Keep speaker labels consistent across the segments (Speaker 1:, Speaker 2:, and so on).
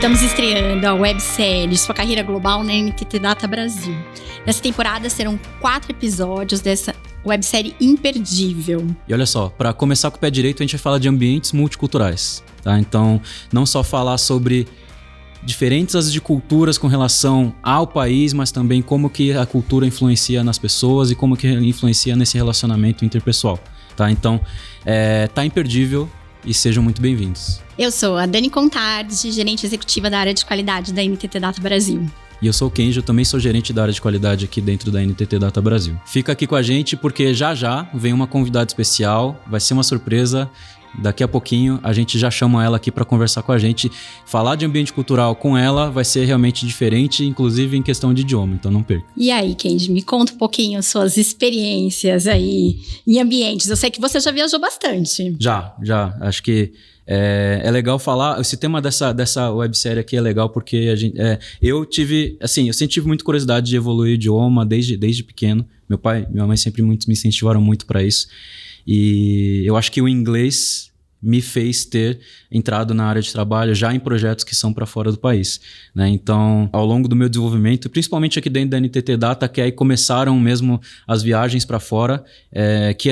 Speaker 1: Estamos estreando a websérie Sua Carreira Global na NTT Data Brasil. Nessa temporada serão 4 episódios dessa websérie imperdível.
Speaker 2: E olha só, para começar com o pé direito, a gente vai falar de ambientes multiculturais, tá? Então, não só falar sobre diferentes de culturas com relação ao país, mas também como que a cultura influencia nas pessoas e como que influencia nesse relacionamento interpessoal, tá? Então, tá imperdível e sejam muito bem-vindos.
Speaker 1: Eu sou a Dani Contardi, gerente executiva da área de qualidade da NTT Data Brasil.
Speaker 2: E eu sou o Kenji, eu também sou gerente da área de qualidade aqui dentro da NTT Data Brasil. Fica aqui com a gente porque já vem uma convidada especial, vai ser uma surpresa. Daqui a pouquinho a gente já chama ela aqui para conversar com a gente. Falar de ambiente cultural com ela vai ser realmente diferente, inclusive em questão de idioma, então não perca.
Speaker 1: E aí, Kenji, me conta um pouquinho suas experiências aí em ambientes. Eu sei que você já viajou bastante.
Speaker 2: Já. Acho que é legal falar. Esse tema dessa websérie aqui é legal porque eu sempre tive muita curiosidade de evoluir o idioma desde pequeno. Meu pai e minha mãe sempre me incentivaram muito para isso. E eu acho que o inglês me fez ter entrado na área de trabalho já em projetos que são para fora do país, né? Então, ao longo do meu desenvolvimento, principalmente aqui dentro da NTT Data, que aí começaram mesmo as viagens para fora, que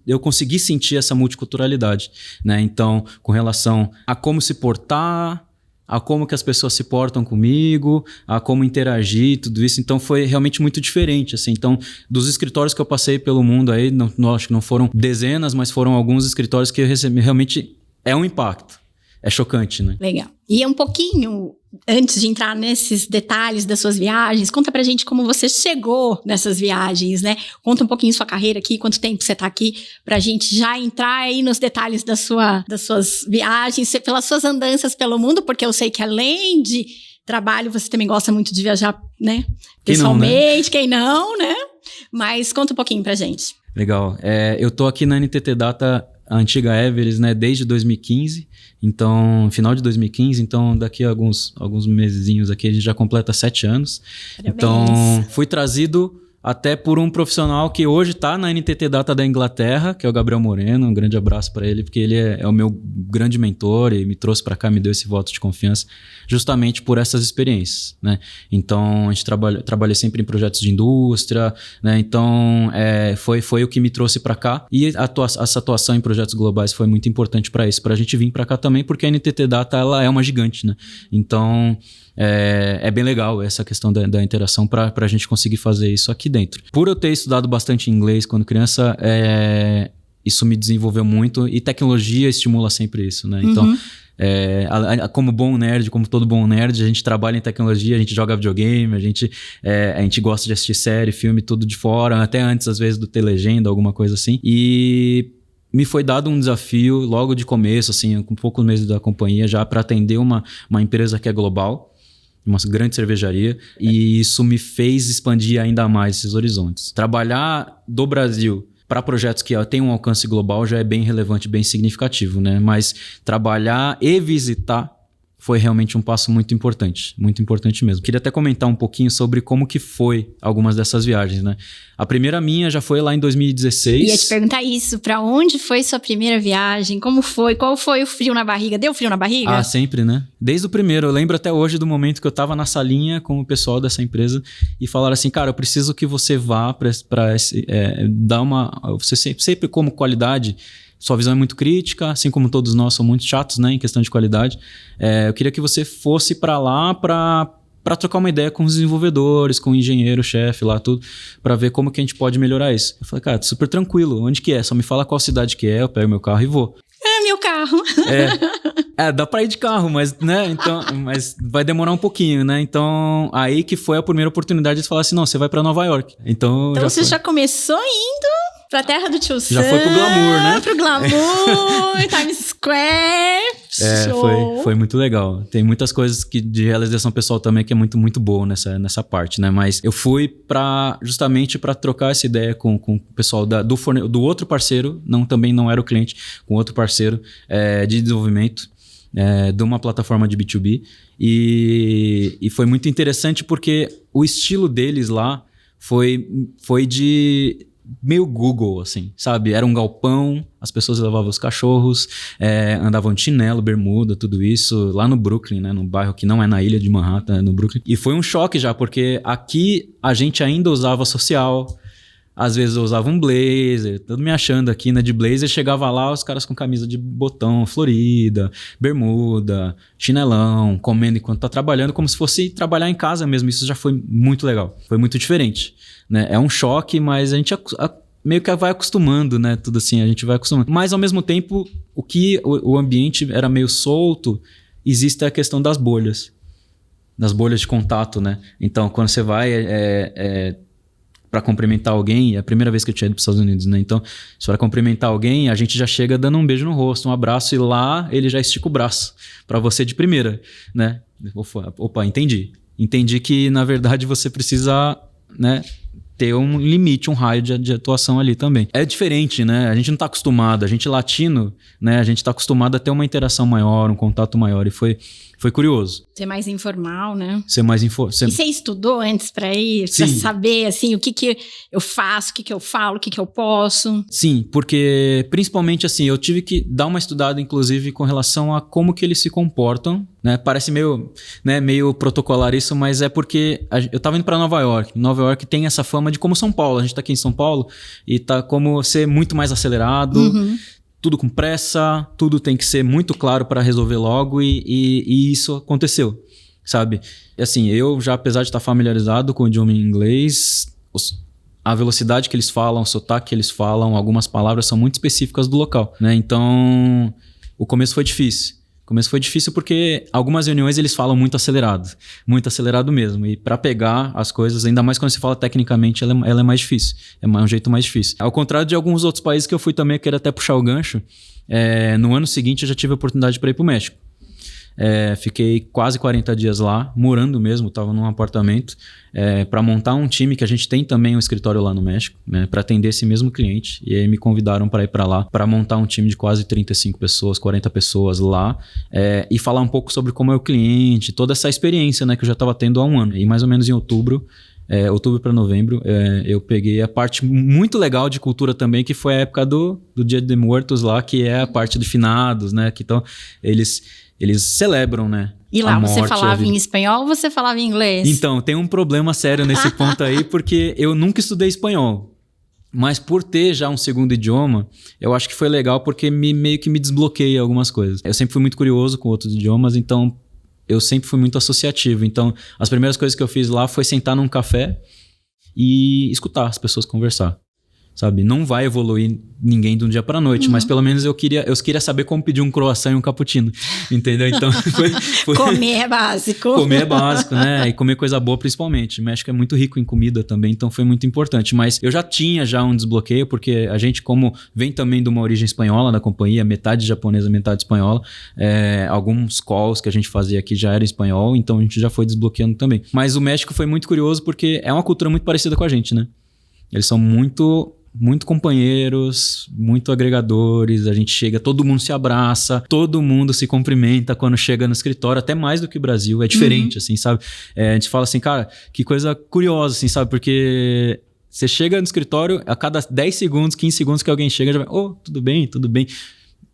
Speaker 2: eu consegui sentir essa multiculturalidade, né? Então, com relação a como se portar, a como que as pessoas se portam comigo, a como interagir, tudo isso. Então foi realmente muito diferente, assim. Então, dos escritórios que eu passei pelo mundo aí, acho que não foram dezenas, mas foram alguns escritórios que eu recebi, realmente é um impacto. É chocante, né?
Speaker 1: Legal. E um pouquinho, antes de entrar nesses detalhes das suas viagens, conta pra gente como você chegou nessas viagens, né? Conta um pouquinho sua carreira aqui, quanto tempo você tá aqui, pra gente já entrar aí nos detalhes das suas viagens, pelas suas andanças pelo mundo, porque eu sei que além de trabalho, você também gosta muito de viajar, né? Pessoalmente, quem não, né? Mas conta um pouquinho pra gente.
Speaker 2: Legal. Eu tô aqui na NTT Data, a antiga Everest, né, desde 2015, então, final de 2015, então daqui a alguns mesezinhos aqui a gente já completa 7 anos. Parabéns. Então, fui trazido até por um profissional que hoje está na NTT Data da Inglaterra, que é o Gabriel Moreno. Um grande abraço para ele, porque ele é o meu grande mentor e me trouxe para cá, me deu esse voto de confiança justamente por essas experiências, né? Então, a gente trabalha sempre em projetos de indústria, né? Então, foi o que me trouxe para cá. E essa atuação em projetos globais foi muito importante para isso, para a gente vir para cá também, porque a NTT Data ela é uma gigante, né? Então, é bem legal essa questão da interação para a gente conseguir fazer isso aqui dentro. Por eu ter estudado bastante inglês quando criança, isso me desenvolveu muito e tecnologia estimula sempre isso, né? Então, como bom nerd, como todo bom nerd, a gente trabalha em tecnologia, a gente joga videogame, a gente gosta de assistir série, filme, tudo de fora, até antes às vezes do ter legenda, alguma coisa assim. E me foi dado um desafio logo de começo, assim, com poucos meses da companhia já, para atender uma empresa que é global, uma grande cervejaria, e isso me fez expandir ainda mais esses horizontes. Trabalhar do Brasil para projetos que têm um alcance global já é bem relevante, bem significativo, né? Mas trabalhar e visitar foi realmente um passo muito importante mesmo. Queria até comentar um pouquinho sobre como que foi algumas dessas viagens, né? A primeira minha já foi lá em 2016.
Speaker 1: Ia te perguntar isso, pra onde foi sua primeira viagem? Como foi? Qual foi o frio na barriga? Deu frio na barriga?
Speaker 2: Ah, sempre, né? Desde o primeiro, eu lembro até hoje do momento que eu tava na salinha com o pessoal dessa empresa e falaram assim, cara, eu preciso que você vá dar uma... Você sempre como qualidade... Sua visão é muito crítica, assim como todos nós somos muito chatos, né, em questão de qualidade. Eu queria que você fosse para lá para trocar uma ideia com os desenvolvedores, com o engenheiro, chefe lá, tudo, para ver como que a gente pode melhorar isso. Eu falei, cara, super tranquilo, onde que é? Só me fala qual cidade que é, eu pego meu carro e vou.
Speaker 1: Meu carro.
Speaker 2: Dá pra ir de carro, mas, né, então, mas vai demorar um pouquinho, né? Então, aí que foi a primeira oportunidade de falar assim, não, você vai pra Nova York. Então
Speaker 1: você já começou indo pra terra do tio Sam.
Speaker 2: Já foi pro glamour, né?
Speaker 1: Pro glamour, Times Square.
Speaker 2: Foi muito legal. Tem muitas coisas de realização pessoal também que é muito, muito boa nessa parte, né? Mas eu fui justamente para trocar essa ideia com o pessoal do outro parceiro, também não era o cliente, com outro parceiro de desenvolvimento de uma plataforma de B2B. E foi muito interessante porque o estilo deles lá foi de meio Google, assim, sabe? Era um galpão, as pessoas levavam os cachorros, andavam de chinelo, bermuda, tudo isso, lá no Brooklyn, né? No bairro que não é na ilha de Manhattan, é no Brooklyn. E foi um choque já, porque aqui a gente ainda usava social, às vezes eu usava um blazer, todo me achando aqui, né, de blazer, chegava lá, os caras com camisa de botão florida, bermuda, chinelão, comendo enquanto tá trabalhando, como se fosse trabalhar em casa mesmo. Isso já foi muito legal, foi muito diferente, né? É um choque, mas a gente meio que vai acostumando, né? Tudo assim, a gente vai acostumando. Mas ao mesmo tempo, o ambiente era meio solto, existe a questão das bolhas de contato, né? Então, quando você vai para cumprimentar alguém, é a primeira vez que eu tinha ido para os Estados Unidos, né? Então, se for cumprimentar alguém, a gente já chega dando um beijo no rosto, um abraço, e lá ele já estica o braço para você de primeira, né? Opa, entendi. Entendi que, na verdade, você precisa, né, ter um limite, um raio de atuação ali também. É diferente, né? A gente não está acostumado, a gente latino, né? A gente está acostumado a ter uma interação maior, um contato maior, e foi curioso.
Speaker 1: Ser mais informal, né?
Speaker 2: Ser mais
Speaker 1: E você estudou antes para ir? Para saber, assim, o que eu faço, o que eu falo, o que eu posso?
Speaker 2: Sim, porque principalmente assim, eu tive que dar uma estudada, inclusive, com relação a como que eles se comportam, né? Parece meio protocolar isso, mas é porque eu tava indo para Nova York. Nova York tem essa fama de como São Paulo. A gente tá aqui em São Paulo e tá como ser muito mais acelerado, tudo com pressa, tudo tem que ser muito claro para resolver logo, e isso aconteceu, sabe? Assim, eu já, apesar de estar familiarizado com o idioma inglês, a velocidade que eles falam, o sotaque que eles falam, algumas palavras são muito específicas do local, né? Então, o começo foi difícil. O começo foi difícil porque algumas reuniões eles falam muito acelerado mesmo. E para pegar as coisas, ainda mais quando se fala tecnicamente, ela é mais difícil. É um jeito mais difícil. Ao contrário de alguns outros países que eu fui também, eu quero até puxar o gancho. No ano seguinte eu já tive a oportunidade para ir para o México. Fiquei quase 40 dias lá, morando mesmo, estava num apartamento, para montar um time, que a gente tem também um escritório lá no México, né, para atender esse mesmo cliente. E aí me convidaram para ir para lá, para montar um time de quase 35 pessoas, 40 pessoas lá, e falar um pouco sobre como é o cliente, toda essa experiência, né, que eu já estava tendo há um ano. E mais ou menos em outubro para novembro, eu peguei a parte muito legal de cultura também, que foi a época do Dia de Muertos lá, que é a parte de finados, né, que então eles celebram, né?
Speaker 1: E lá você falava em espanhol ou você falava em inglês?
Speaker 2: Então, tem um problema sério nesse ponto aí, porque eu nunca estudei espanhol. Mas por ter já um segundo idioma, eu acho que foi legal porque meio que me desbloqueia algumas coisas. Eu sempre fui muito curioso com outros idiomas, então eu sempre fui muito associativo. Então, as primeiras coisas que eu fiz lá foi sentar num café e escutar as pessoas conversar. Sabe? Não vai evoluir ninguém de um dia para noite, mas pelo menos eu queria saber como pedir um croissant e um cappuccino, entendeu? Então foi
Speaker 1: comer é básico.
Speaker 2: Comer é básico, né? E comer coisa boa principalmente. O México é muito rico em comida também, então foi muito importante. Mas eu já tinha um desbloqueio, porque a gente, como vem também de uma origem espanhola na companhia, metade japonesa, metade espanhola, alguns calls que a gente fazia aqui já era em espanhol, então a gente já foi desbloqueando também. Mas o México foi muito curioso porque é uma cultura muito parecida com a gente, né? Eles são muito companheiros, muito agregadores, a gente chega, todo mundo se abraça, todo mundo se cumprimenta quando chega no escritório, até mais do que o Brasil, é diferente, assim, sabe? A gente fala assim, cara, que coisa curiosa, assim, sabe? Porque você chega no escritório, a cada 10 segundos, 15 segundos que alguém chega, já vai, tudo bem, tudo bem.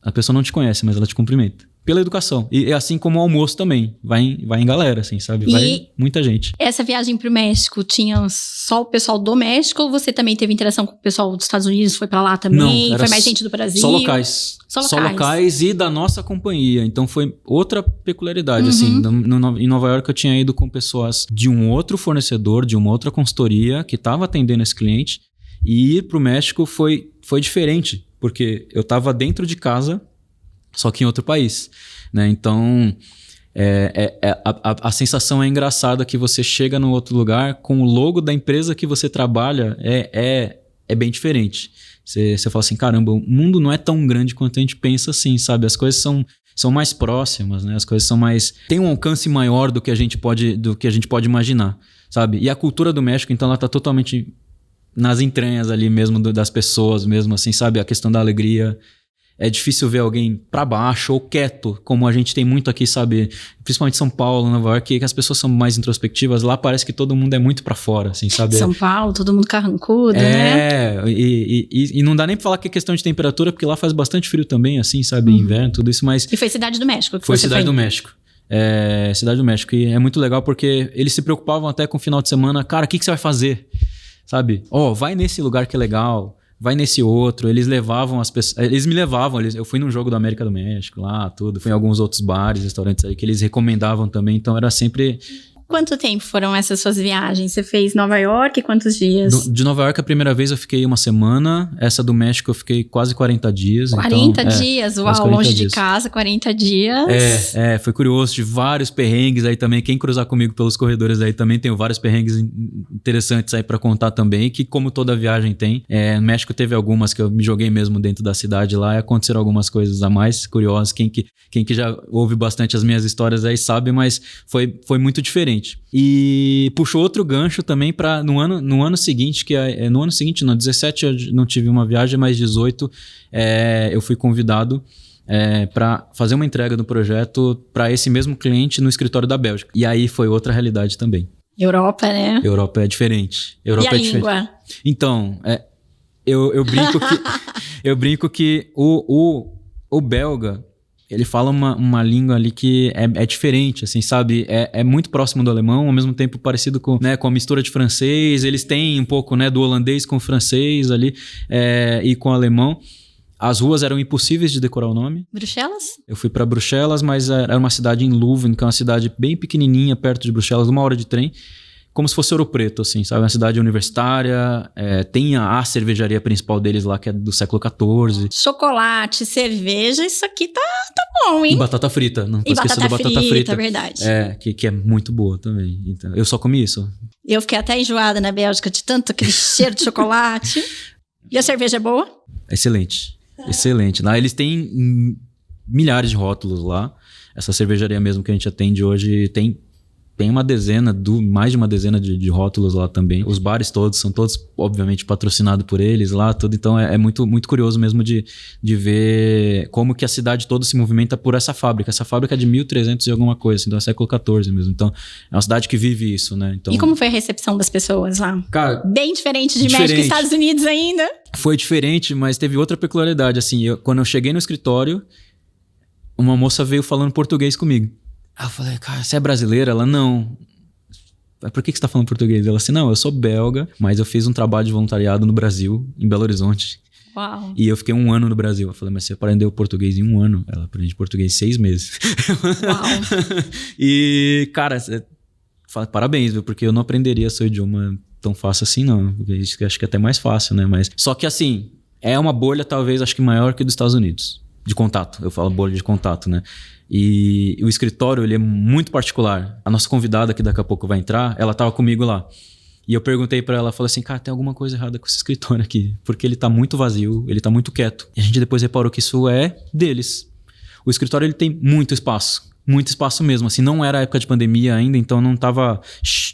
Speaker 2: A pessoa não te conhece, mas ela te cumprimenta. Pela educação. E assim como o almoço também. Vai em galera, assim, sabe? Vai muita gente.
Speaker 1: Essa viagem pro México, tinha só o pessoal do México ou você também teve interação com o pessoal dos Estados Unidos? Foi pra lá também?
Speaker 2: Não,
Speaker 1: foi mais gente do Brasil?
Speaker 2: Só locais. Só locais e da nossa companhia. Então foi outra peculiaridade, assim. Em Nova York eu tinha ido com pessoas de um outro fornecedor, de uma outra consultoria que estava atendendo esse cliente. E ir pro México foi diferente, porque eu estava dentro de casa, só que em outro país, né? Então, a sensação é engraçada que você chega num outro lugar com o logo da empresa que você trabalha, é bem diferente. Você fala assim, caramba, o mundo não é tão grande quanto a gente pensa assim, sabe? As coisas são mais próximas, né? As coisas tem um alcance maior do que a gente pode imaginar, sabe? E a cultura do México, então, ela tá totalmente nas entranhas ali mesmo das pessoas mesmo, assim, sabe? A questão da alegria. É difícil ver alguém pra baixo ou quieto, como a gente tem muito aqui, sabe? Principalmente São Paulo, Nova York, que as pessoas são mais introspectivas. Lá parece que todo mundo é muito pra fora, assim, sabe?
Speaker 1: São Paulo, todo mundo carrancudo, né?
Speaker 2: E não dá nem pra falar que é questão de temperatura, porque lá faz bastante frio também, assim, sabe? Inverno, tudo isso, mas...
Speaker 1: E foi Cidade do México que
Speaker 2: foi
Speaker 1: você
Speaker 2: Cidade
Speaker 1: foi?
Speaker 2: do México. Cidade do México. E é muito legal porque eles se preocupavam até com o final de semana. Cara, o que você vai fazer? Sabe? Vai nesse lugar que é legal. Vai nesse outro. Eles levavam as pessoas... Eles me levavam. Eu fui num jogo do América do México lá, tudo. Fui em alguns outros bares, restaurantes aí que eles recomendavam também. Então era sempre...
Speaker 1: Quanto tempo foram essas suas viagens? Você fez Nova York? Quantos dias?
Speaker 2: De Nova York, a primeira vez eu fiquei uma semana. Essa do México eu fiquei quase 40 dias.
Speaker 1: 40 dias? Uau, 40 longe dias. De casa, 40 dias.
Speaker 2: Foi curioso. Tive vários perrengues aí também. Quem cruzar comigo pelos corredores aí também tenho vários perrengues interessantes aí pra contar também, que como toda viagem tem. No México teve algumas que eu me joguei mesmo dentro da cidade lá e aconteceram algumas coisas a mais curiosas. Quem que já ouve bastante as minhas histórias aí sabe, mas foi muito diferente. E puxou outro gancho também para no ano seguinte, no ano seguinte, não, 17 eu não tive uma viagem, mas 18 eu fui convidado para fazer uma entrega do projeto para esse mesmo cliente no escritório da Bélgica. E aí foi outra realidade também.
Speaker 1: Europa, né?
Speaker 2: Europa é diferente. Europa
Speaker 1: e a língua?
Speaker 2: Então, eu brinco que o belga... Ele fala uma língua ali que é diferente, assim, sabe? É muito próximo do alemão, ao mesmo tempo parecido com a mistura de francês. Eles têm um pouco, do holandês com o francês ali e com o alemão. As ruas eram impossíveis de decorar o nome.
Speaker 1: Bruxelas?
Speaker 2: Eu fui para Bruxelas, mas era uma cidade em Leuven, que é uma cidade bem pequenininha, perto de Bruxelas, 1 hora de trem. Como se fosse Ouro Preto, assim, sabe? Uma cidade universitária, tem a cervejaria principal deles lá, que é do século XIV.
Speaker 1: Chocolate, cerveja, isso aqui tá bom, hein?
Speaker 2: E batata frita, não esqueça da batata frita.
Speaker 1: É verdade.
Speaker 2: Que é muito boa também. Então, eu só comi isso.
Speaker 1: Eu fiquei até enjoada na Bélgica de tanto aquele cheiro de chocolate. E a cerveja é boa?
Speaker 2: Excelente. Lá eles têm milhares de rótulos lá. Essa cervejaria mesmo que a gente atende hoje tem mais de uma dezena de rótulos lá também. Os bares todos são todos, obviamente, patrocinados por eles lá, tudo. Então é muito, muito curioso mesmo de ver como que a cidade toda se movimenta por essa fábrica. Essa fábrica é de 1300 e alguma coisa, assim, então é século XIV mesmo. Então é uma cidade que vive isso, né? Então,
Speaker 1: e como foi a recepção das pessoas lá?
Speaker 2: Cara,
Speaker 1: bem diferente de México e Estados Unidos ainda?
Speaker 2: Foi diferente, mas teve outra peculiaridade. Assim, quando eu cheguei no escritório, uma moça veio falando português comigo. Aí eu falei, cara, você é brasileira? Ela, não. Por que você tá falando português? Ela assim, não, eu sou belga, mas eu fiz um trabalho de voluntariado no Brasil, em Belo Horizonte.
Speaker 1: Uau.
Speaker 2: E eu fiquei 1 ano no Brasil. Eu falei, mas você aprendeu português em 1 ano? Ela aprende português em 6 meses.
Speaker 1: Uau.
Speaker 2: E, cara, parabéns, viu? Porque eu não aprenderia seu idioma tão fácil assim, não. Acho que é até mais fácil, né? Mas, só que assim, é uma bolha talvez, acho que maior que dos Estados Unidos. De contato. Eu falo bolha de contato, né? E o escritório, ele é muito particular. A nossa convidada, que daqui a pouco vai entrar, ela tava comigo lá. E eu perguntei pra ela, falei assim, cara, tem alguma coisa errada com esse escritório aqui. Porque ele tá muito vazio, ele tá muito quieto. E a gente depois reparou que isso é deles. O escritório, ele tem muito espaço mesmo. Assim, não era época de pandemia ainda, então não tava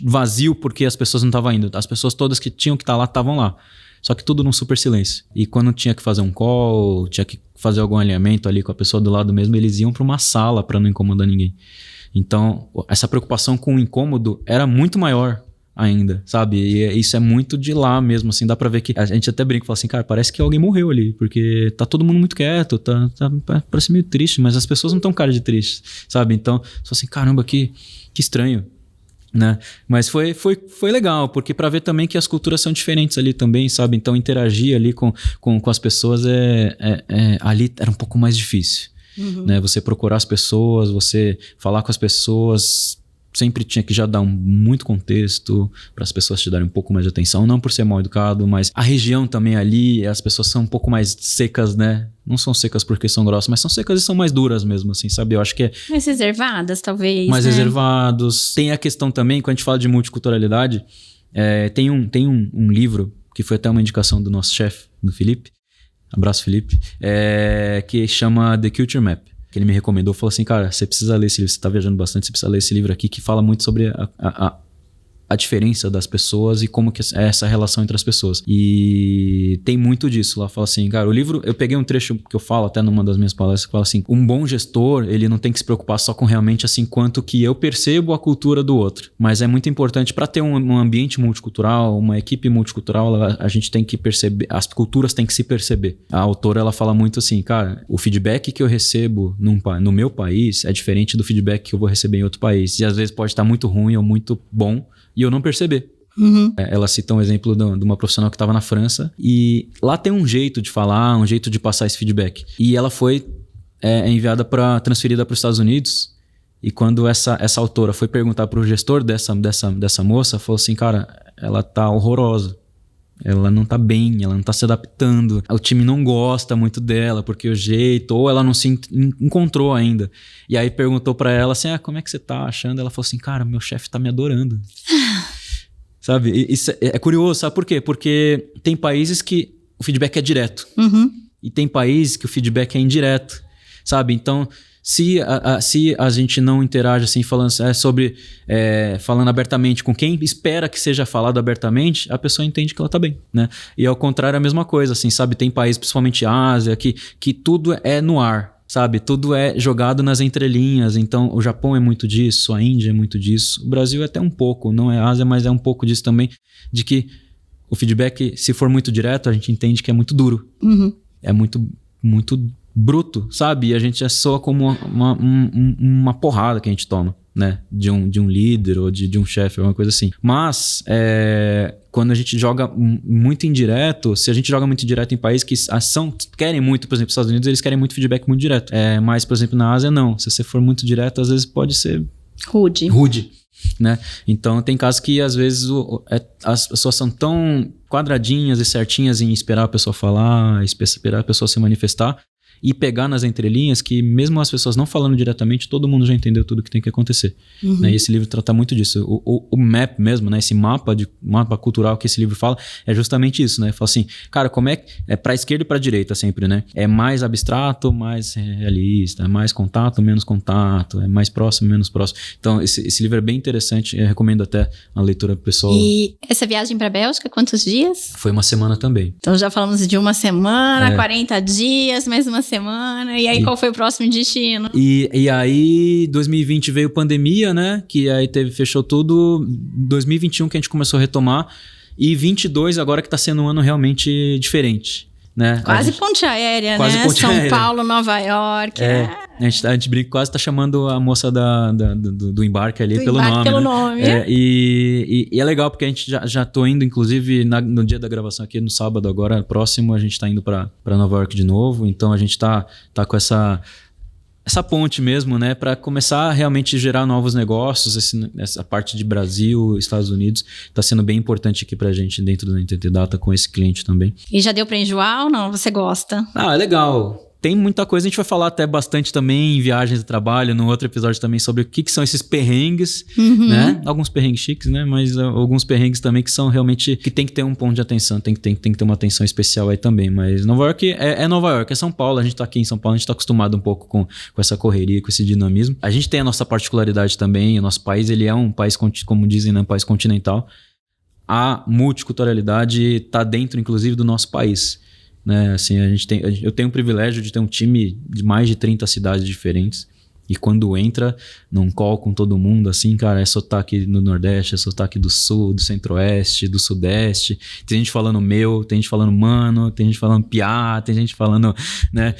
Speaker 2: vazio porque as pessoas não estavam indo. As pessoas todas que tinham que estar lá, estavam lá. Só que tudo num super silêncio. E quando tinha que fazer um call, tinha que fazer algum alinhamento ali com a pessoa do lado mesmo, eles iam para uma sala para não incomodar ninguém. Então, essa preocupação com o incômodo era muito maior ainda, sabe? E isso é muito de lá mesmo, assim, dá pra ver que a gente até brinca e fala assim, cara, parece que alguém morreu ali, porque tá todo mundo muito quieto, parece meio triste, mas as pessoas não estão cara de triste, sabe? Então, só assim, caramba, que estranho. Né? Mas foi legal, porque para ver também que as culturas são diferentes ali também, sabe? Então interagir ali com as pessoas ali era um pouco mais difícil.
Speaker 1: Uhum.
Speaker 2: Né? Você procurar as pessoas, você falar com as pessoas, sempre tinha que já dar muito contexto para as pessoas te darem um pouco mais de atenção, não por ser mal educado, mas a região também ali, as pessoas são um pouco mais secas, né? Não são secas porque são grossas, mas são secas e são mais duras mesmo, assim, sabe? Eu acho que é...
Speaker 1: mais reservadas, talvez,
Speaker 2: mais
Speaker 1: né?
Speaker 2: reservados. Tem a questão também, quando a gente fala de multiculturalidade, tem um livro, que foi até uma indicação do nosso chefe, do Felipe, abraço Felipe, que chama The Culture Map. Que ele me recomendou, falou assim, cara, você precisa ler esse livro, você tá viajando bastante, você precisa ler esse livro aqui, que fala muito sobre a a diferença das pessoas e como que é essa relação entre as pessoas. E tem muito disso. Lá fala assim, cara, o livro, eu peguei um trecho que eu falo até numa das minhas palestras, que fala assim, um bom gestor, ele não tem que se preocupar só com realmente assim, quanto que eu percebo a cultura do outro. Mas é muito importante para ter um ambiente multicultural, uma equipe multicultural, a gente tem que perceber, as culturas têm que se perceber. A autora, ela fala muito assim, cara, o feedback que eu recebo no meu país é diferente do feedback que eu vou receber em outro país. E às vezes pode estar muito ruim ou muito bom e eu não perceber.
Speaker 1: Uhum.
Speaker 2: Ela cita um exemplo de uma profissional que estava na França e lá tem um jeito de falar, um jeito de passar esse feedback. E ela foi enviada transferida para os Estados Unidos e quando essa autora foi perguntar para o gestor dessa moça, falou assim, cara, ela tá horrorosa. Ela não tá bem, ela não tá se adaptando. O time não gosta muito dela, porque o jeito... Ou ela não se encontrou ainda. E aí perguntou pra ela assim, como é que você tá achando? Ela falou assim, cara, meu chefe tá me adorando. Sabe? E isso é curioso, sabe por quê? Porque tem países que o feedback é direto.
Speaker 1: Uhum.
Speaker 2: E tem países que o feedback é indireto. Sabe? Então... Se a gente não interage assim, falando abertamente com quem espera que seja falado abertamente, a pessoa entende que ela tá bem, né? E ao contrário, a mesma coisa, assim, sabe? Tem países, principalmente Ásia, que tudo é no ar, sabe? Tudo é jogado nas entrelinhas. Então, o Japão é muito disso, a Índia é muito disso. O Brasil é até um pouco, não é Ásia, mas é um pouco disso também, de que o feedback, se for muito direto, a gente entende que é muito duro.
Speaker 1: Uhum.
Speaker 2: É muito, muito bruto, sabe? E a gente soa como uma porrada que a gente toma, né? De um líder ou de um chefe, alguma coisa assim. Mas, quando a gente joga muito indireto, se a gente joga muito indireto em países que querem muito, por exemplo, os Estados Unidos, eles querem muito feedback muito direto. Mas, por exemplo, na Ásia, não. Se você for muito direto, às vezes pode ser... Rude. Né? Então, tem casos que, às vezes, as pessoas são tão quadradinhas e certinhas em esperar a pessoa falar, esperar a pessoa se manifestar, e pegar nas entrelinhas que mesmo as pessoas não falando diretamente, todo mundo já entendeu tudo que tem que acontecer.
Speaker 1: Uhum.
Speaker 2: Né? E esse livro trata muito disso. O map mesmo, né? Esse mapa cultural que esse livro fala, é justamente isso, né? Fala assim, cara, como é pra esquerda e pra direita sempre, né? É mais abstrato, mais realista, é mais contato, menos contato, é mais próximo, menos próximo. Então, esse livro é bem interessante, eu recomendo até a leitura pro pessoal.
Speaker 1: E essa viagem pra Bélgica, quantos dias?
Speaker 2: Foi uma semana também.
Speaker 1: Então já falamos de uma semana, 40 dias, mais uma semana. E aí, qual foi o próximo destino?
Speaker 2: E aí, 2020 veio pandemia, né? Que aí fechou tudo. 2021 que a gente começou a retomar. E 22 agora que tá sendo um ano realmente diferente, né?
Speaker 1: Quase ponte aérea,
Speaker 2: quase
Speaker 1: né?
Speaker 2: Ponte
Speaker 1: São
Speaker 2: aérea.
Speaker 1: Paulo, Nova York.
Speaker 2: A gente brinca, quase tá chamando a moça do embarque ali pelo nome.
Speaker 1: Né?
Speaker 2: E é legal porque a gente já tô indo, inclusive no dia da gravação aqui, no sábado agora, próximo, a gente tá indo pra Nova York de novo. Então a gente tá com essa ponte mesmo, né, para começar a realmente gerar novos negócios. Essa parte de Brasil, Estados Unidos, tá sendo bem importante aqui pra gente dentro da NTT Data com esse cliente também.
Speaker 1: E já deu pra enjoar ou não? Você gosta?
Speaker 2: É legal. Tem muita coisa, a gente vai falar até bastante também em viagens de trabalho, no outro episódio também sobre o que são esses perrengues, né? Alguns perrengues chiques, né? Mas alguns perrengues também que são realmente, que tem que ter um ponto de atenção, tem que ter uma atenção especial aí também. Mas Nova York é Nova York, é São Paulo, a gente tá aqui em São Paulo, a gente tá acostumado um pouco com essa correria, com esse dinamismo. A gente tem a nossa particularidade também, o nosso país, ele é um país, como dizem, né? Um país continental. A multiculturalidade tá dentro, inclusive, do nosso país. Né, assim, eu tenho o privilégio de ter um time de mais de 30 cidades diferentes e quando entra num call com todo mundo, assim, cara, é sotaque no Nordeste, é sotaque do Sul, do Centro-Oeste, do Sudeste, tem gente falando tem gente falando mano, tem gente falando piá, tem gente falando, né,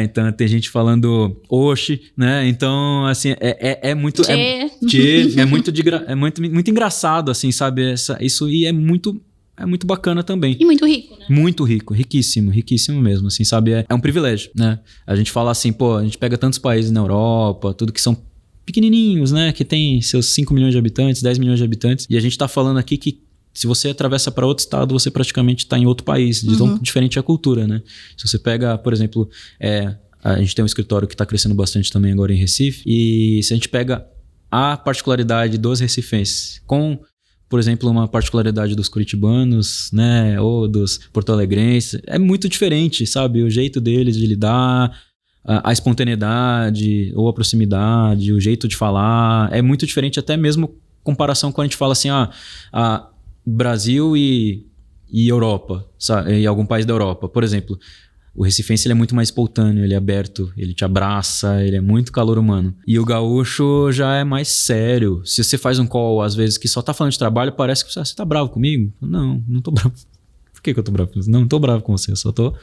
Speaker 2: então tem gente falando oxi, né, então assim, é muito muito engraçado, assim, sabe, isso e é muito bacana também.
Speaker 1: E muito rico, né?
Speaker 2: Muito rico, riquíssimo mesmo, assim, sabe? É um privilégio, né? A gente fala assim, a gente pega tantos países na Europa, tudo que são pequenininhos, né? Que tem seus 5 milhões de habitantes, 10 milhões de habitantes, e a gente tá falando aqui que se você atravessa para outro estado, você praticamente está em outro país, de tão diferente a cultura, né? Se você pega, por exemplo, a gente tem um escritório que está crescendo bastante também agora em Recife, e se a gente pega a particularidade dos recifenses com, por exemplo, uma particularidade dos curitibanos, né, ou dos porto-alegrenses, é muito diferente, sabe? O jeito deles de lidar, a espontaneidade ou a proximidade, o jeito de falar, é muito diferente até mesmo comparação quando a gente fala assim, Brasil e Europa, sabe? E algum país da Europa. Por exemplo, o recifense ele é muito mais espontâneo, ele é aberto, ele te abraça, ele é muito calor humano. E o gaúcho já é mais sério. Se você faz um call, às vezes, que só tá falando de trabalho, parece que você tá bravo comigo. Não tô bravo. Por que eu tô bravo com você? Não tô bravo com você, eu só tô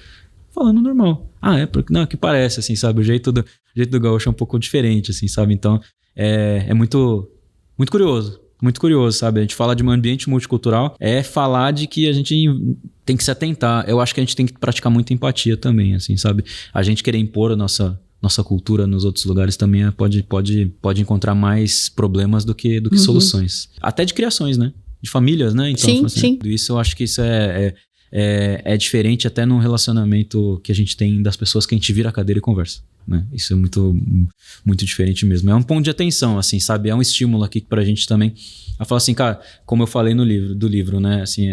Speaker 2: falando normal. Porque não, que parece, assim, sabe? O jeito do gaúcho é um pouco diferente, assim, sabe? Então, é muito, muito curioso. Muito curioso, sabe? A gente fala de um ambiente multicultural, falar de que a gente tem que se atentar. Eu acho que a gente tem que praticar muita empatia também, assim, sabe? A gente querer impor a nossa cultura nos outros lugares também pode encontrar mais problemas do que soluções. Até de criações, né? De famílias, né? Então,
Speaker 1: sim.
Speaker 2: Isso eu acho que isso é diferente até no relacionamento que a gente tem das pessoas que a gente vira a cadeira e conversa, né? Isso é muito, muito diferente mesmo. É um ponto de atenção, assim, sabe? É um estímulo aqui pra gente também a falar assim, cara, como eu falei no livro, né? Assim,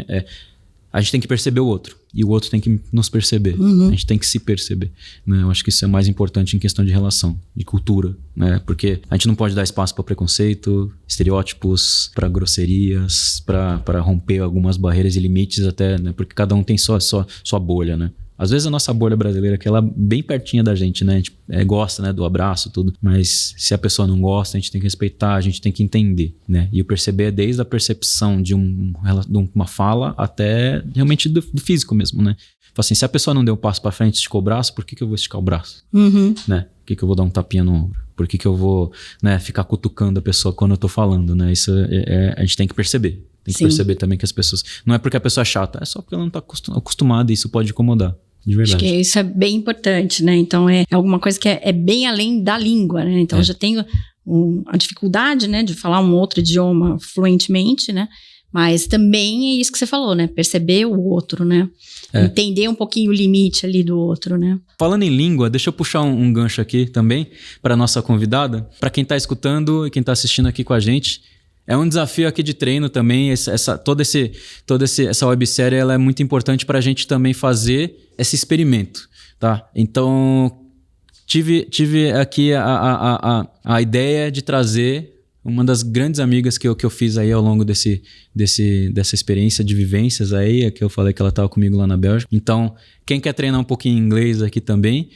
Speaker 2: a gente tem que perceber o outro e o outro tem que nos perceber. A gente tem que se perceber, né? Eu acho que isso é mais importante em questão de relação, de cultura, né? Porque a gente não pode dar espaço para preconceito, estereótipos, para grosserias, para romper algumas barreiras e limites até, né? Porque cada um tem sua bolha, né? Às vezes a nossa bolha brasileira, que ela é bem pertinha da gente, né? A gente gosta, né, do abraço, tudo. Mas se a pessoa não gosta, a gente tem que respeitar, a gente tem que entender, né? E o perceber é desde a percepção de uma fala até realmente do físico mesmo, né? Fala assim, se a pessoa não deu um passo para frente e esticou o braço, por que eu vou esticar o braço? Né? Por que eu vou dar um tapinha no ombro? Por que eu vou, né, ficar cutucando a pessoa quando eu tô falando, né? Isso a gente tem que perceber. Tem que perceber também que as pessoas... Não é porque a pessoa é chata, é só porque ela não tá acostumada e isso pode incomodar. De verdade.
Speaker 1: Acho que isso é bem importante, né? Então, é alguma coisa que é bem além da língua, né? Então, eu já tenho a dificuldade, né, de falar um outro idioma fluentemente, né? Mas também é isso que você falou, né? Perceber o outro, né? Entender um pouquinho o limite ali do outro, né? Falando em língua, deixa eu puxar um gancho aqui também para nossa convidada. Para quem está escutando e quem está assistindo aqui com a gente, é um desafio aqui de treino também. Toda essa websérie ela é muito importante para a gente também fazer esse experimento, tá? Então, tive aqui a ideia de trazer uma das grandes amigas que eu fiz aí ao longo dessa experiência de vivências aí, que eu falei que ela estava comigo lá na Bélgica. Então, quem quer treinar um pouquinho inglês aqui também,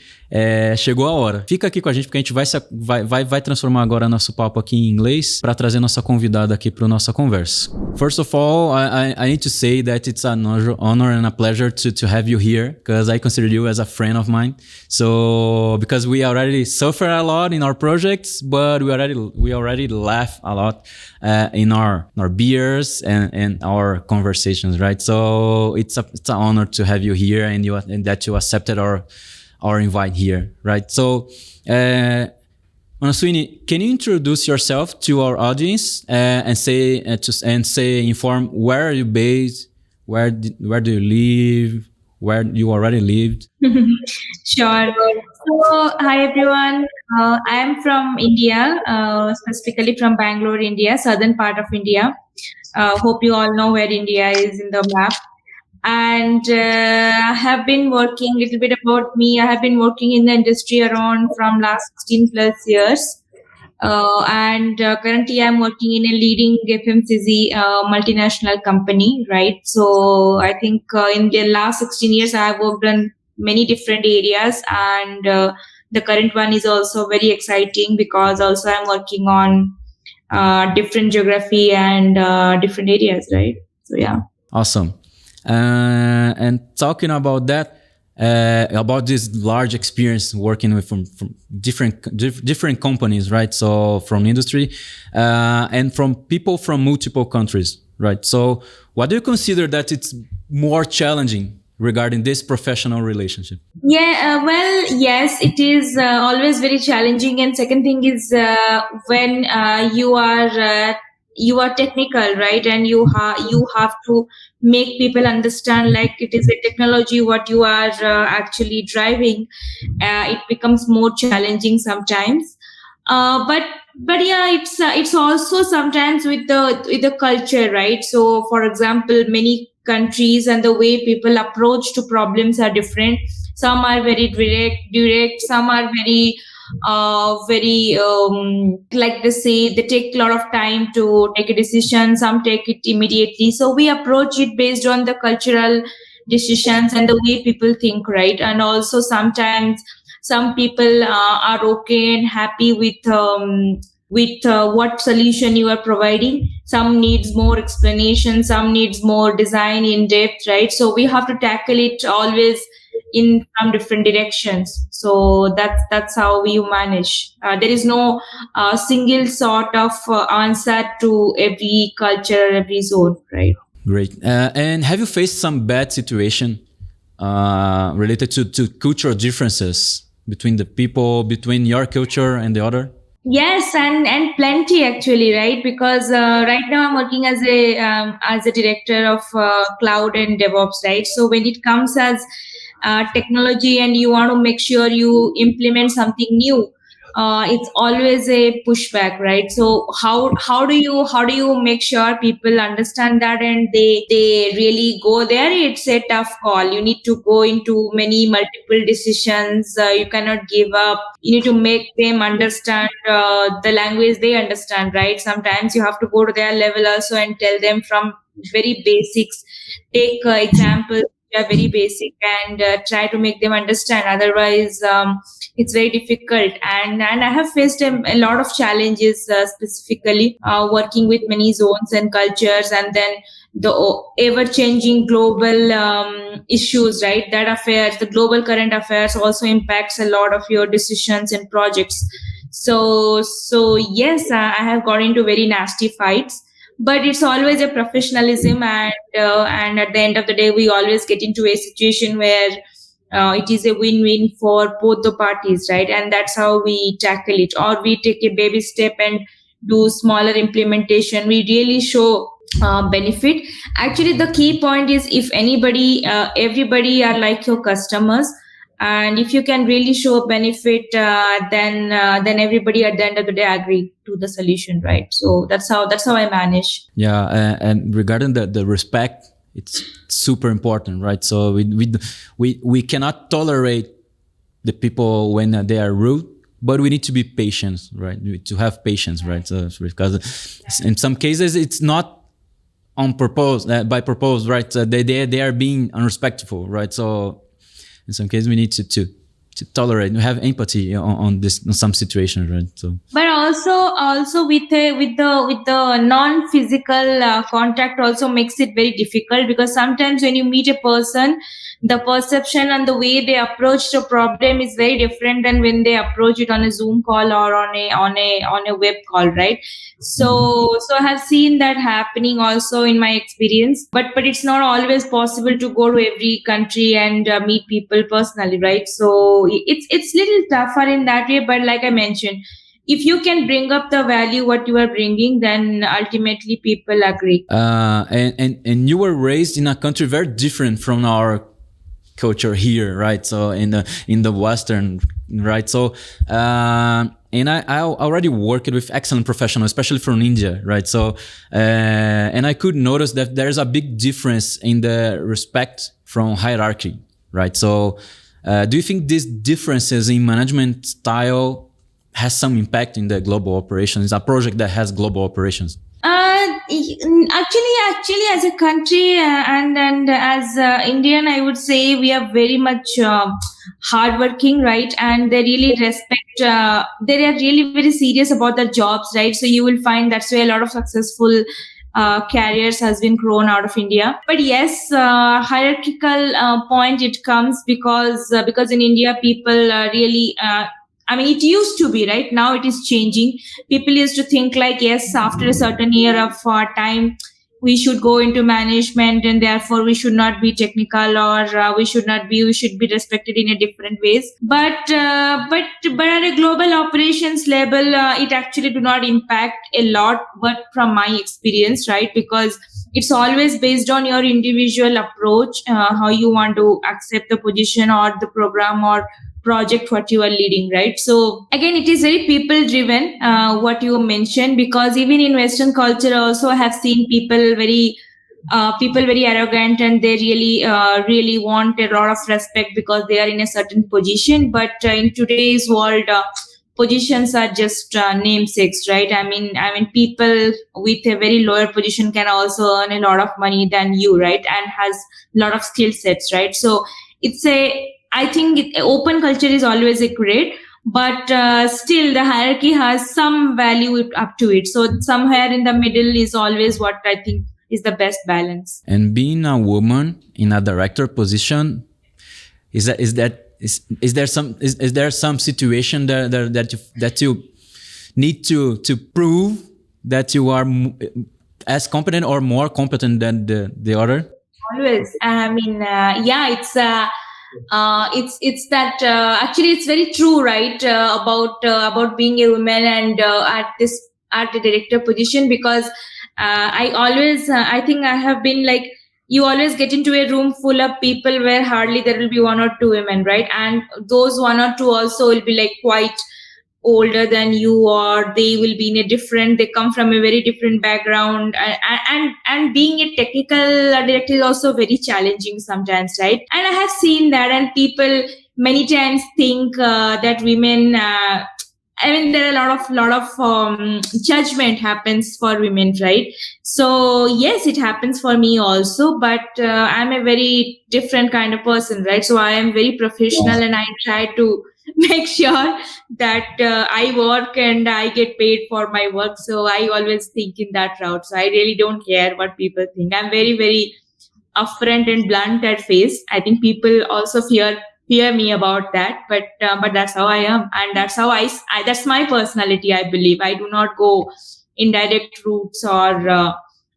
Speaker 1: chegou a hora. Fica aqui com a gente, porque a gente vai transformar agora nosso papo aqui em inglês para trazer nossa convidada aqui para nossa conversa. First of all, I need to say that it's an honor and a pleasure to have you here, because I consider you as a friend of mine. So, because we already suffer a lot in our projects, but we already laugh a lot in our beers and our conversations, right? So it's an honor to have you here and that you accepted our invite here, right? So, Manaswini, can you introduce yourself to our audience and inform where are you based, where do you live, where you already lived?
Speaker 3: Sure. So, hi everyone. I am from India, specifically from Bangalore, India, southern part of India. Hope you all know where India is in the map. And I have been working, a little bit about me, I have been working in the industry around from last 16 plus years. And currently I'm working in a leading FMCG multinational company, right? So I think in the last 16 years, I have worked on many different areas, and the current one is also very exciting because also I'm working on different geography and different areas, right? So yeah.
Speaker 2: Awesome. And talking about that, about this large experience working with from different companies, right? So from industry and from people from multiple countries, right? So what do you consider that it's more challenging regarding this professional relationship?
Speaker 3: Yeah, well, yes, it is always very challenging. And second thing is when you are technical, right? And you have to make people understand, like, it is a technology what you are actually driving. It becomes more challenging sometimes. But yeah, it's also sometimes with the culture, right? So for example, many countries and the way people approach to problems are different. Some are very direct, some are very very, like they say, they take a lot of time to take a decision. Some take it immediately. So we approach it based on the cultural decisions and the way people think, right? And also sometimes some people are okay and happy with what solution you are providing. Some needs more explanation, some needs more design in depth, right? So we have to tackle it always in some different directions. So that's how we manage. There is no single sort of answer to every culture, every zone, right?
Speaker 2: Great. And have you faced some bad situation related to cultural differences between the people, between your culture and the other?
Speaker 3: Yes, and plenty actually, right? Because right now I'm working as a director of cloud and DevOps, right? So when it comes as technology and you want to make sure you implement something new, it's always a pushback, right? So how do you make sure people understand that and they really go there? It's a tough call. You need to go into many multiple decisions. You cannot give up. You need to make them understand the language they understand, right? Sometimes you have to go to their level also and tell them from very basics. Take examples which are very basic and try to make them understand. Otherwise, it's very difficult. And I have faced a lot of challenges, specifically working with many zones and cultures, and then the ever-changing global issues, right? The global current affairs also impacts a lot of your decisions and projects. So yes, I have got into very nasty fights, but it's always a professionalism, and at the end of the day, we always get into a situation where it is a win-win for both the parties, right? And that's how we tackle it. Or we take a baby step and do smaller implementation. We really show benefit. Actually, the key point is if everybody are like your customers, and if you can really show benefit, then everybody at the end of the day agree to the solution, right? So that's how I manage.
Speaker 2: Yeah, and regarding the respect, it's super important, right? So we cannot tolerate the people when they are rude, but we need to be patient, right? To have patience, right? So because in some cases it's not on purpose, by purpose, right? So they are being unrespectful, right? So in some cases we need to tolerate, we have empathy on some situations, right? So,
Speaker 3: but also with the non-physical contact also makes it very difficult, because sometimes when you meet a person, the perception and the way they approach the problem is very different than when they approach it on a Zoom call or on a web call, right? So I have seen that happening also in my experience, but it's not always possible to go to every country and meet people personally, right? So it's little tougher in that way, but like I mentioned, if you can bring up the value what you are bringing, then ultimately people agree.
Speaker 2: And you were raised in a country very different from our culture here, right? So in the Western, right? So and I already worked with excellent professionals, especially from India, right? So and I could notice that there's a big difference in the respect from hierarchy, right? So do you think these differences in management style has some impact in the global operations? A project that has global operations?
Speaker 3: Actually, as a country and as Indian, I would say we are very much hardworking, right? And they really respect. They are really very serious about their jobs, right? So you will find that's why a lot of successful careers has been grown out of India. But yes, hierarchical point it comes because in India people really. It used to be, right? Now it is changing. People used to think like, yes, after a certain year of time, we should go into management, and therefore we should not be technical, or we should be respected in a different ways. But at a global operations level, it actually do not impact a lot. But from my experience, right, because it's always based on your individual approach, how you want to accept the position or the program or project what you are leading, right? So again, it is very people driven, what you mentioned, because even in Western culture also I have seen people very arrogant, and they really want a lot of respect because they are in a certain position. But in today's world, positions are just namesakes, right? I mean, people with a very lower position can also earn a lot of money than you, right? And has a lot of skill sets, right? So I think open culture is always a great, but still the hierarchy has some value up to it. So somewhere in the middle is always what I think is the best balance.
Speaker 2: And being a woman in a director position, is there some situation that you need to prove that you are as competent or more competent than the other?
Speaker 3: Always. I mean, it's that actually it's very true, right? About being a woman and at the director position, because I think I have been like, you always get into a room full of people where hardly there will be one or two women, right? And those one or two also will be like quite older than you, or they will be they come from a very different background, and being a technical director is also very challenging sometimes, right? And I have seen that, and people many times think that women there are a lot of judgment happens for women, right? So yes, it happens for me also, but I'm a very different kind of person, right? So I am very professional, and I try to make sure that I work and I get paid for my work. So I always think in that route. So I really don't care what people think. I'm very, very upfront and blunt at face. I think people also fear me about that, but that's how I am, and that's how I that's my personality. I believe I do not go indirect routes, or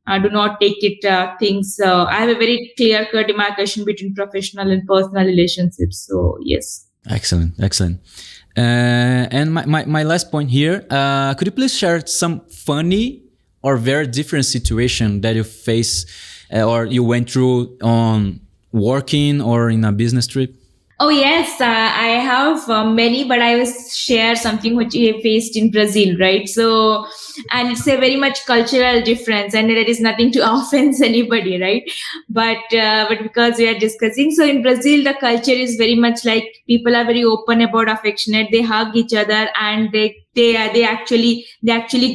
Speaker 3: I do not take it things. I have a very clear cut demarcation between professional and personal relationships. So yes.
Speaker 2: Excellent. And my last point here, could you please share some funny or very different situation that you face or you went through on working or in a business trip?
Speaker 3: Oh yes, I have many, but I will share something which I faced in Brazil, right? So, and it's a very much cultural difference, and there is nothing to offense anybody, right? But because we are discussing, so in Brazil, the culture is very much like people are very open about affectionate. They hug each other, and they actually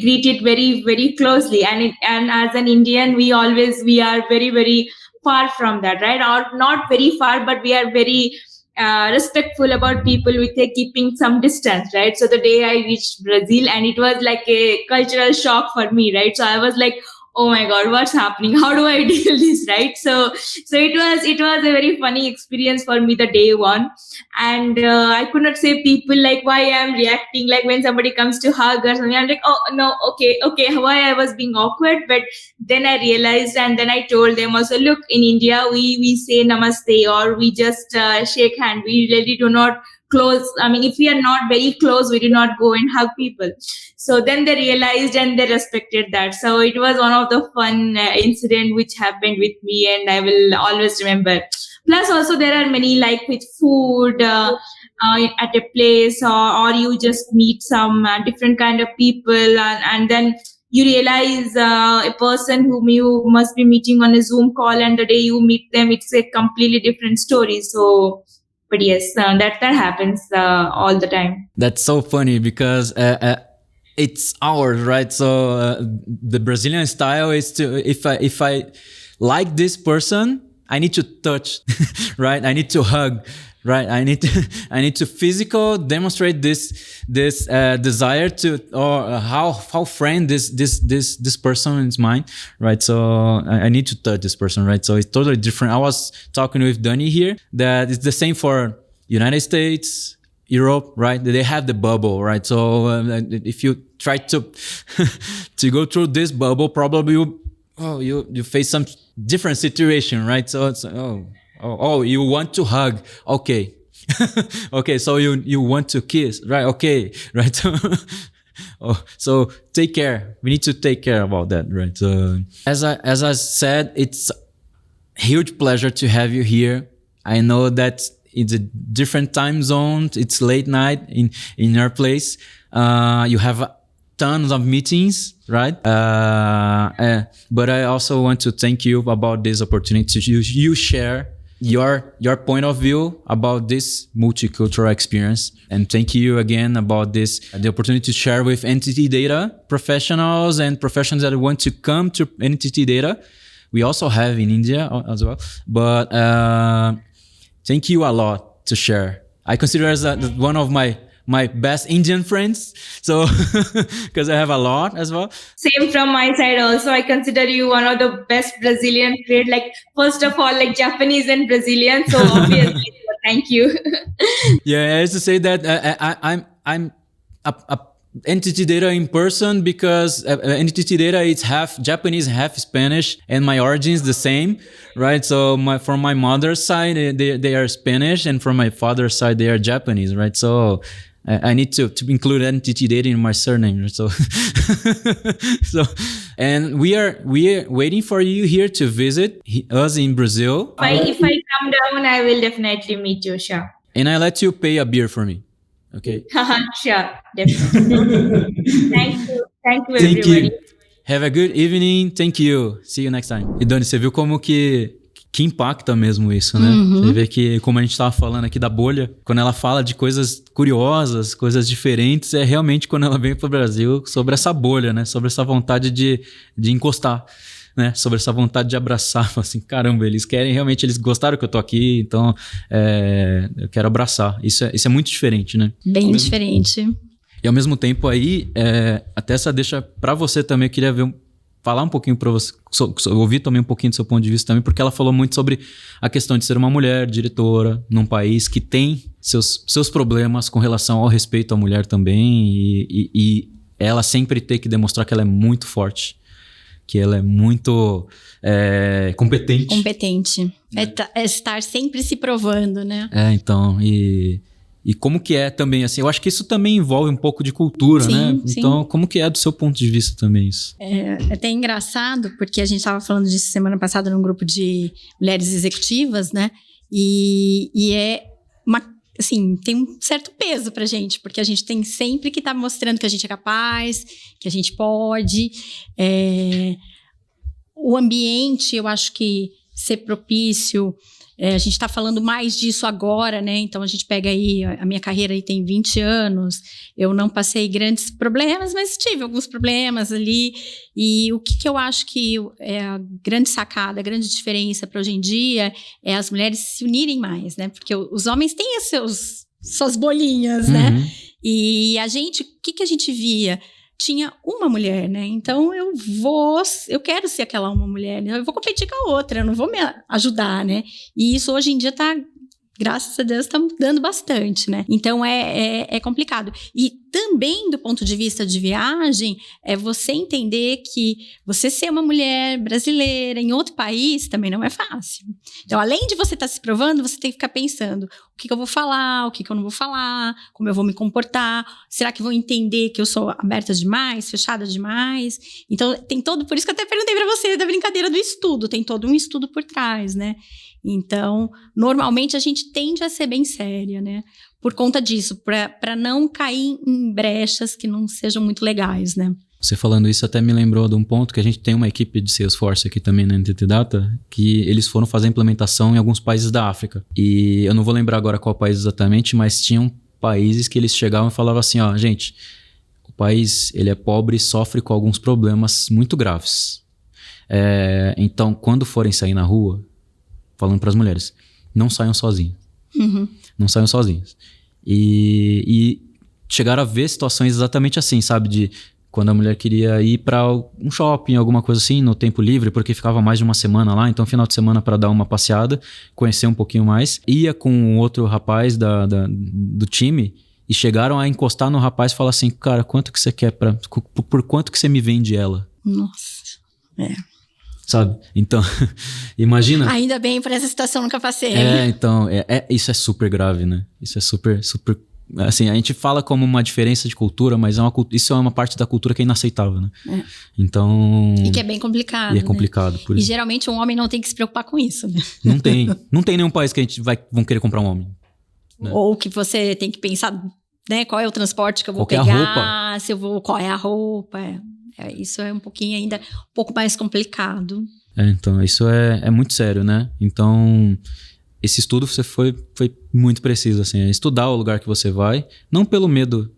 Speaker 3: greet it very, very closely. And as an Indian, we are very, very far from that, right? Or not very far, but we are very respectful about people with keeping some distance, right? So the day I reached Brazil, and it was like a cultural shock for me, right? So I was like, oh my God, what's happening? How do I deal this, right? So it was a very funny experience for me the day one, and I could not say people like why I'm reacting like when somebody comes to hug or something. I'm like, oh no, okay, why I was being awkward. But then I realized, and then I told them also, look, in India we say namaste, or we just shake hand. We really do not close. I mean, if we are not very close, we do not go and hug people. So then they realized and they respected that. So it was one of the fun incident which happened with me, and I will always remember. Plus also there are many like with food at a place, or you just meet some different kind of people, and then you realize a person whom you must be meeting on a Zoom call, and the day you meet them, it's a completely different story. So, but yes, that happens all the time.
Speaker 2: That's so funny because it's ours, right? So the Brazilian style is to if I like this person, I need to touch, right? I need to hug, right? I need to physical demonstrate this desire to, or how friend this person is mine, right? So I need to touch this person, right? So it's totally different. I was talking with Dani here that it's the same for United States, Europe, right? They have the bubble, right? So if you try to to go through this bubble, probably you face some different situation, right? So it's oh you want to hug, okay. Okay, so you want to kiss, right? Okay, right? So take care. We need to take care about that, right? So as I said, it's a huge pleasure to have you here. I know that it's a different time zone. It's late night in your place. You have tons of meetings, right? But I also want to thank you about this opportunity to you share your point of view about this multicultural experience. And thank you again about this, the opportunity to share with NTT Data professionals and professionals that want to come to NTT Data. We also have in India as well. But thank you a lot to share. I consider as one of my best Indian friends. So, because I have a lot as well.
Speaker 3: Same from my side also. I consider you one of the best Brazilian trade. Like, first of all, like Japanese and Brazilian. So obviously, thank you.
Speaker 2: Yeah, I used to say that I'm a NTT Data in person because NTT Data is half Japanese, half Spanish, and my origin is the same, right? So from my mother's side, they are Spanish, and from my father's side, they are Japanese, right? So I need to include NTT Data in my surname, right? So and we are waiting for you here to visit us in Brazil.
Speaker 3: If I come down, I will definitely meet you, sure.
Speaker 2: And I let you pay a beer for me. Okay.
Speaker 3: Sure, definitely. Thank you, everybody.
Speaker 2: Have a good evening. Thank you. See you next time. E Dani, você viu como que impacta mesmo isso, né? Você vê que, como a gente estava falando aqui da bolha, quando ela fala de coisas curiosas, coisas diferentes, é realmente quando ela vem para o Brasil sobre essa bolha, né? Sobre essa vontade de encostar. Né, sobre essa vontade de abraçar, assim, caramba, eles gostaram que eu tô aqui, então eu quero abraçar. Isso é muito diferente, né?
Speaker 1: Bem diferente.
Speaker 2: E ao mesmo tempo aí, até essa deixa pra você também, eu queria falar um pouquinho pra você, ouvir também um pouquinho do seu ponto de vista também, porque ela falou muito sobre a questão de ser uma mulher diretora num país que tem seus problemas com relação ao respeito à mulher também, e ela sempre ter que demonstrar que ela é muito forte, que ela é muito competente.
Speaker 1: Competente. É estar sempre se provando, né?
Speaker 2: Então, e como que é também, assim, eu acho que isso também envolve um pouco de cultura, né?
Speaker 1: Sim.
Speaker 2: Então, como que é do seu ponto de vista também isso?
Speaker 1: É até engraçado, porque a gente estava falando disso semana passada num grupo de mulheres executivas, né? E é assim, tem um certo peso pra gente, porque a gente tem sempre que estar mostrando que a gente é capaz, que a gente pode. O ambiente, eu acho que ser propício, a gente está falando mais disso agora, né? Então, a gente pega aí, a minha carreira aí tem 20 anos, eu não passei grandes problemas, mas tive alguns problemas ali. E o que eu acho que é a grande sacada, a grande diferença para hoje em dia é as mulheres se unirem mais, né? Porque os homens têm suas bolinhas, né? E a gente, o que a gente via? Tinha uma mulher, né? Então eu quero ser aquela uma mulher, né? Eu vou competir com a outra, eu não vou me ajudar, né? E isso hoje em dia tá, graças a Deus, tá mudando bastante, né? Então é complicado. E também do ponto de vista de viagem, é você entender que você ser uma mulher brasileira em outro país também não é fácil. Então, além de você estar se provando, você tem que ficar pensando o que eu vou falar, o que eu não vou falar, como eu vou me comportar, será que vão entender que eu sou aberta demais, fechada demais? Então, tem todo, por isso que eu até perguntei para você da brincadeira do estudo, tem todo um estudo por trás, né? Então, normalmente a gente tende a ser bem séria, né? Por conta disso, para não cair em brechas que não sejam muito legais, né?
Speaker 2: Você falando isso até me lembrou de um ponto que a gente tem uma equipe de Salesforce aqui também na NTT Data, que eles foram fazer implementação em alguns países da África. E eu não vou lembrar agora qual país exatamente, mas tinham países que eles chegavam e falavam assim, ó, gente, o país ele é pobre e sofre com alguns problemas muito graves. Então, quando forem sair na rua, falando para as mulheres, não saiam sozinhas. Não saiam sozinhas. E chegaram a ver situações exatamente assim, sabe? De quando a mulher queria ir para um shopping, alguma coisa assim, no tempo livre, porque ficava mais de uma semana lá, então final de semana para dar uma passeada, conhecer um pouquinho mais. Ia com outro rapaz do time e chegaram a encostar no rapaz e falar assim, cara, quanto que você quer por quanto que você me vende ela?
Speaker 1: Nossa,
Speaker 2: Sabe? Então, imagina...
Speaker 1: Ainda bem, por essa situação nunca passei.
Speaker 2: Então, isso é super grave, né? Isso é super... Assim, a gente fala como uma diferença de cultura, mas isso é uma parte da cultura que é inaceitável, né? Então... E
Speaker 1: que é bem complicado,
Speaker 2: E é complicado, por isso.
Speaker 1: E geralmente um homem não tem que se preocupar com isso, né?
Speaker 2: Não tem nenhum país que a gente vão querer comprar um homem. Né?
Speaker 1: Ou que você tem que pensar, né? Qual é o transporte que eu vou
Speaker 2: pegar,
Speaker 1: a roupa? Qual é a roupa, isso é um pouquinho ainda, um pouco mais complicado.
Speaker 2: Então, isso é muito sério, né? Então, esse estudo foi muito preciso, assim, é estudar o lugar que você vai, não pelo medo,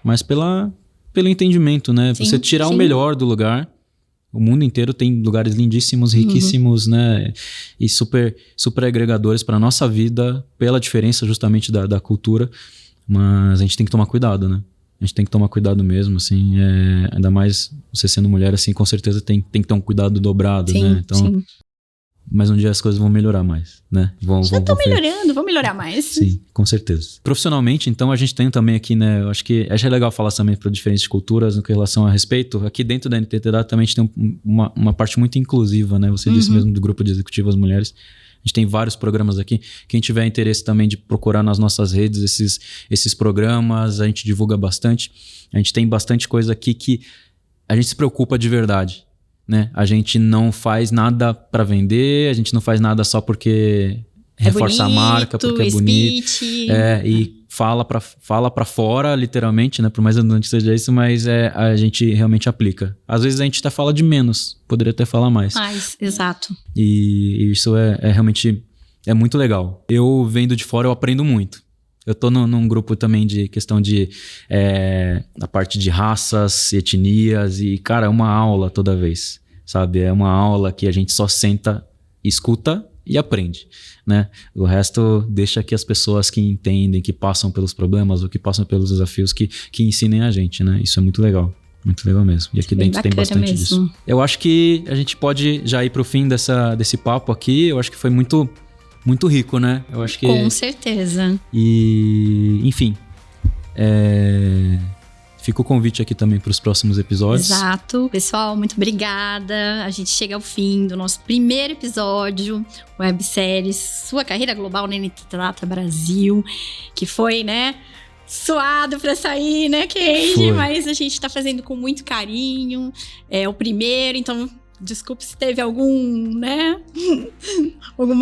Speaker 2: mas pelo entendimento, né?
Speaker 1: Sim,
Speaker 2: você tirar
Speaker 1: sim.
Speaker 2: o melhor do lugar. O mundo inteiro tem lugares lindíssimos, riquíssimos, né? E super, super agregadores para nossa vida, pela diferença justamente da cultura. Mas a gente tem que tomar cuidado, né? A gente tem que tomar cuidado mesmo, assim. Ainda mais você sendo mulher, assim, com certeza tem que ter um cuidado dobrado,
Speaker 1: Sim,
Speaker 2: né? Então,
Speaker 1: sim.
Speaker 2: mas um dia as coisas vão melhorar mais, né?
Speaker 1: Já estão melhorando, vão melhorar mais.
Speaker 2: Sim, com certeza. Profissionalmente, então, a gente tem também aqui, né? Eu acho que é legal falar também para diferentes culturas no que relação a respeito. Aqui dentro da NTT Data também a gente tem uma parte muito inclusiva, né? Você disse mesmo do grupo de executivas mulheres. A gente tem vários programas aqui. Quem tiver interesse também de procurar nas nossas redes esses programas, a gente divulga bastante. A gente tem bastante coisa aqui que a gente se preocupa de verdade, né? A gente não faz nada para vender, a gente não faz nada só porque reforça a marca, porque é bonito. E fala para fora, literalmente, né? Por mais redundante que seja isso, mas a gente realmente aplica. Às vezes a gente até fala de menos, poderia até falar mais.
Speaker 1: Exato.
Speaker 2: E isso é realmente muito legal. Eu vendo de fora, eu aprendo muito. Eu tô num grupo também de questão de a parte de raças, etnias e, cara, é uma aula toda vez, sabe? É uma aula que a gente só senta, escuta e aprende, né? O resto deixa que as pessoas que entendem, que passam pelos problemas ou que passam pelos desafios que ensinem a gente, né? Isso é muito legal. Muito legal mesmo. E aqui dentro tem bastante disso. Eu acho que a gente pode já ir pro fim desse papo aqui. Eu acho que foi muito... muito rico, né? Eu acho que...
Speaker 1: Com certeza.
Speaker 2: E, enfim, fica o convite aqui também para os próximos episódios.
Speaker 1: Exato. Pessoal, muito obrigada. A gente chega ao fim do nosso primeiro episódio, websérie Sua Carreira Global na NTT Data Brasil, que foi, né, suado pra sair, né, Kendi? Mas a gente tá fazendo com muito carinho. É o primeiro, então... Desculpe se teve alguma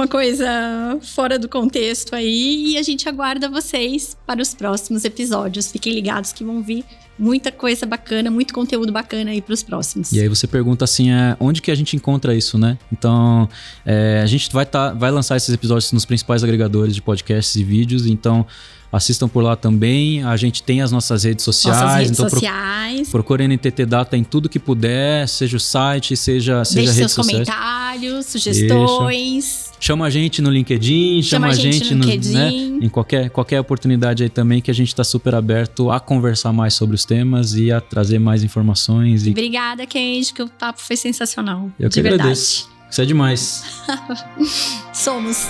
Speaker 1: coisa fora do contexto aí. E a gente aguarda vocês para os próximos episódios. Fiquem ligados que vão vir muita coisa bacana, muito conteúdo bacana aí para os próximos.
Speaker 2: E aí você pergunta assim, onde que a gente encontra isso, né? Então, a gente vai lançar esses episódios nos principais agregadores de podcasts e vídeos. Então, assistam por lá também. A gente tem as nossas redes sociais. Procure NTT Data em tudo que puder, seja o site, seja redes sociais.
Speaker 1: Deixe seus comentários, sugestões.
Speaker 2: Chama a gente no LinkedIn, chama a gente né, em qualquer oportunidade aí também, que a gente está super aberto a conversar mais sobre os temas e a trazer mais informações.
Speaker 1: Obrigada, Kendi, que o papo foi sensacional.
Speaker 2: Eu que agradeço. Isso é demais.
Speaker 1: Somos.